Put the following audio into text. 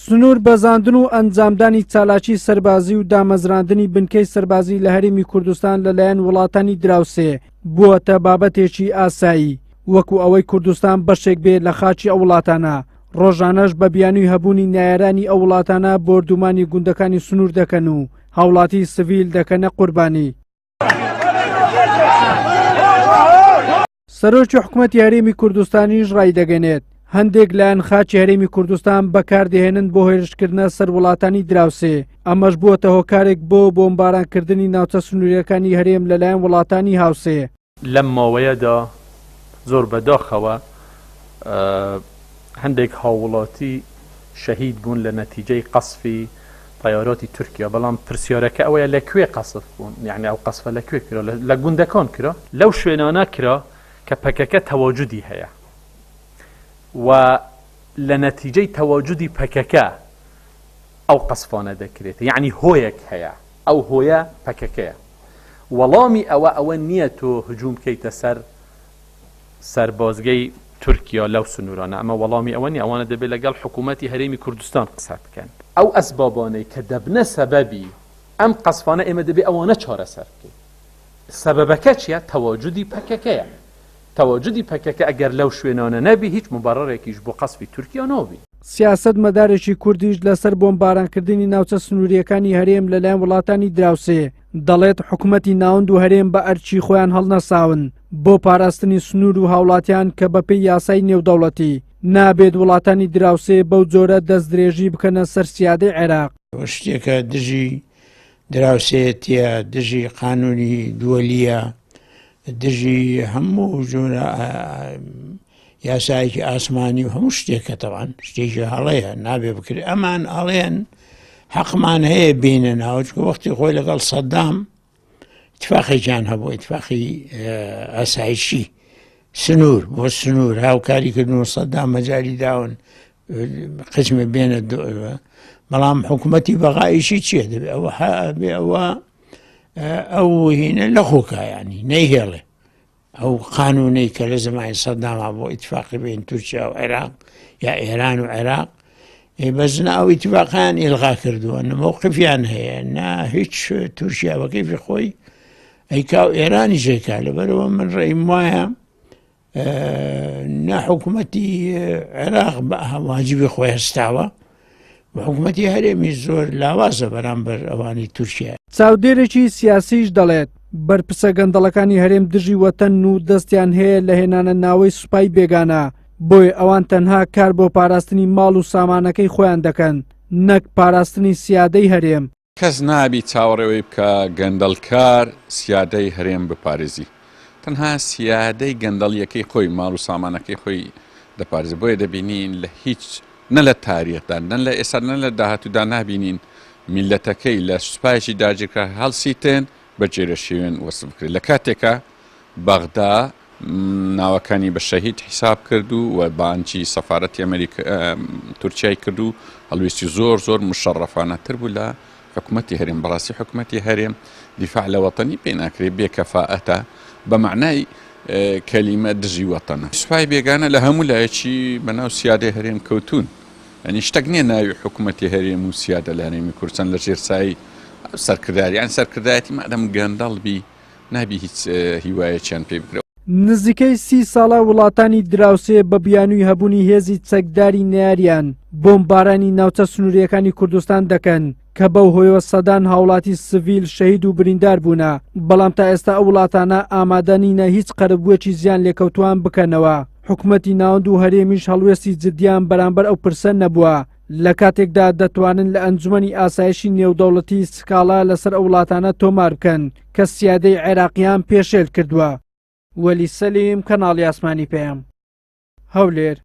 سنوور بەزاندن و ئەنجامدانی چالاکی سەربازی و دامەزراندنی بنکەی سەربازی لە هەرێمی کوردستان لەلایەن وڵاتانی دراوسێ بووەتە بابەتێکی ئاسایی وەکو ئەوەی کوردستان بەشێک بێت لە خاچی ئەو وڵاتانە. ڕۆژانەش بە بیانووی هەبوونی نایەرانی ئەو وڵاتانە بۆردومانی گوندەکانی سنوور دەکەن و هاوڵاتی سڤیل دەکەنە قوربانی. سەرۆکی حکوومەتی هەرێمی کوردستانیش ڕای دەگەنێت هەندێک لایەن خاچی هەرێمی کوردستان بەکاردێهێنن بۆ هێرشکردنە سەر وڵاتانی دراوسێ. ئەمەش بووەتە هۆکارێک بۆ بۆمبارانکردنی ناوچە سنووریەکانی هەرێم لەلایەن وڵاتانی هاوسێ. لەم ماوەیەدا زۆر بەداخەوە هەندێک هاوڵاتی شەهید بوون لە نەتیجەی قەسفی طیاراتی تورکیا، بەڵام پرسیارەکە ئەوەیە لەکوێ قەسف بوون، یعنی ئەو قەسفە لەکوێ کرا؟ لە گوندەکان کرا، لەو شوێنانە کرا کە پەکەکە تەواجودی هەیە و لە نەتیجەی تەواجودی پەکەکە ئەو قەسفانە دەکرێت، یعنی هۆیەک هەیە، ئەو هۆیە پەکەکەیە. وەڵامی ئەوە نییە تۆ هجووم بکەیتە سەربازگەی تورکیا لەو سنوورانە، ئەمە وەڵامی ئەوە نیە. ئەوانە دەبێت لەگەڵ حکوومەتی هەرێمی کوردستان قسە بکەن. ئەو ئەسبابانەی کە دەبنە سەبەبی ئەم قەسفانە ئێمە دەبێت ئەوانە چارەسەر بکەین. سەبەبەکە چییە؟ تەواجودی پەکەکەیە. تەواجودی پەکەکە ئەگەر لەو شوێنانە نەبی هیچ مبەرڕێکیش بۆ قەسفی تورکیا نەبی. سیاسەت مەدارێکی کوردیش لەسەر بۆمبارانکردنی ناوچە سنووریەکانی هەرێم لەلایەن وڵاتانی دراوسێ دەڵێت حکوومەتی ناوەند و هەرێم بە ئەرچی خۆیان هەڵنەساون بۆ پاراستنی سنوور و هاوڵاتیان کە بەپێی یاسای نێودەوڵەتی نابێت وڵاتانی دراوسێ بەو جۆرە دەستدرێژی بکەنە سەر سیادەی عێراق. شتێکە دژی دراوسێتیە، دژی قانونی دووەلیە، دژی هەموو جۆرە یاسایەکی ئاسمانی و هەموو شتێکە تەوان شتێکی هەڵەیە نابێ بکرێت. ئەمان ئەڵێن حەقمان هەیە بینە ناوچکە وەختی خۆی لەگەڵ سەدام اتفاقێکیان هەبوو، اتفاقی ئاسایشی سنوور بۆ سنوور هاوکاری کردن و سەدام مەجای داون قسمە بێنە، بەڵام حکوومەتی بەغایشی چیە دەبێت ئەوە ئەو هینە لە خۆکایانی نەیهێڵێ ئەو قانونەی کە لە زمانی سەداما بۆ ئیتفاقی بین تورکیا و عێراق یا ئێران و عێراق بەزنە ئەو ئیتفاقیان ئیلغا کردووە، موقفیان هەیە نا هیچ تورکیا بە کەیفی خۆی ئەیکا و ئێرانی ژێکا. لەبەرەوە من ڕێیم وایە نا حکوومەتی عێراق واجبی خۆی هەستاوە و حکوومەتی هەرێمی زۆر لاوازە بەرامبەر ئەوانی تورکیا. چاودێرێکی سیاسیش دەڵێت بەرپرسە گەندەڵەکانی هەرێم دژی وەتەن و دەستیان هەیە لە هێنانە ناوەی سوپای بێگانە، بۆی ئەوان تەنها کار بۆ پاراستنی ماڵ و سامانەکەی خۆیان دەکەن نەک پاراستنی سیادەی هەرێم. کەس نابی چاوەڕێوەی بکە گەندەڵکار سیادەی هەرێم بپارێزی، تەنها سیادەی گەندەڵیەکەی خۆی ماڵ و سامانەکەی خۆی دەپارێزی. بۆیە دەبینین لە هیچ نە لە تاریخدا نە لە ئێستا نە لە داهاتوودا نابینین میلەتەکەی لە سوپایشی داگیرکرا هەڵسیتێن بەجێرە شێوێن وەسف بکرێت. لە کاتێکە بەغدا ناوەکانی بە شەهید حیساب کردو و بانکی سەفارەتی تورکیای کردو هەڵویستی زۆر مشەڕەفانەتر بوو لە حکوومەتی هەرێم. بەڕاستی حکوومەتی هەرێم دیفاع لە وەتەنی پێ ناکرێت بێکەفاەتە بە معنای کەلیمە دژی وەتەنە. سوپای بێگانە لە هەموو لایەکی بەناو سیادەی هەرێم کەوتون، ئەنی شتێک نییە ناوی حکوومەتی هەرێم و سیادە لە هەرێمی کوردستان لە ژێرسایی سەرکرداریان سەرکردایەتی مادەم گەندەڵبی نابی هیچ هیوایەکیان پێ بکرێت. نزیکەی 30 ساڵە وڵاتانی دراوسێ بە بیانووی هەبوونی هێزی چەکداری ناریان بۆمبارانی ناوچە سنووریەکانی کوردستان دەکەن کە بەو هۆیەوە سەدان هاوڵاتی سڤیل شەهید و بریندار بوونە، بەڵام تا ئێستا ئەو وڵاتانە ئامادەنینە هیچ قەرەبوویەکی زیان لێکەوتوان بکەنەوە. حکوومەتی ناوەند و هەرێمیش هەڵوێستی جدیان بەرامبەر ئەو پرسە نەبووە، لە کاتێکدا دەتوانن لە ئەنجومەنی ئاسایشی نێودەوڵەتی سکاڵا لەسەر ئەو وڵاتانە تۆمار بکەن کە سیادەی عێراقیان پێشێل کردووە. وەلی سەلیم، کەناڵی ئاسمانی پێم، هەولێر.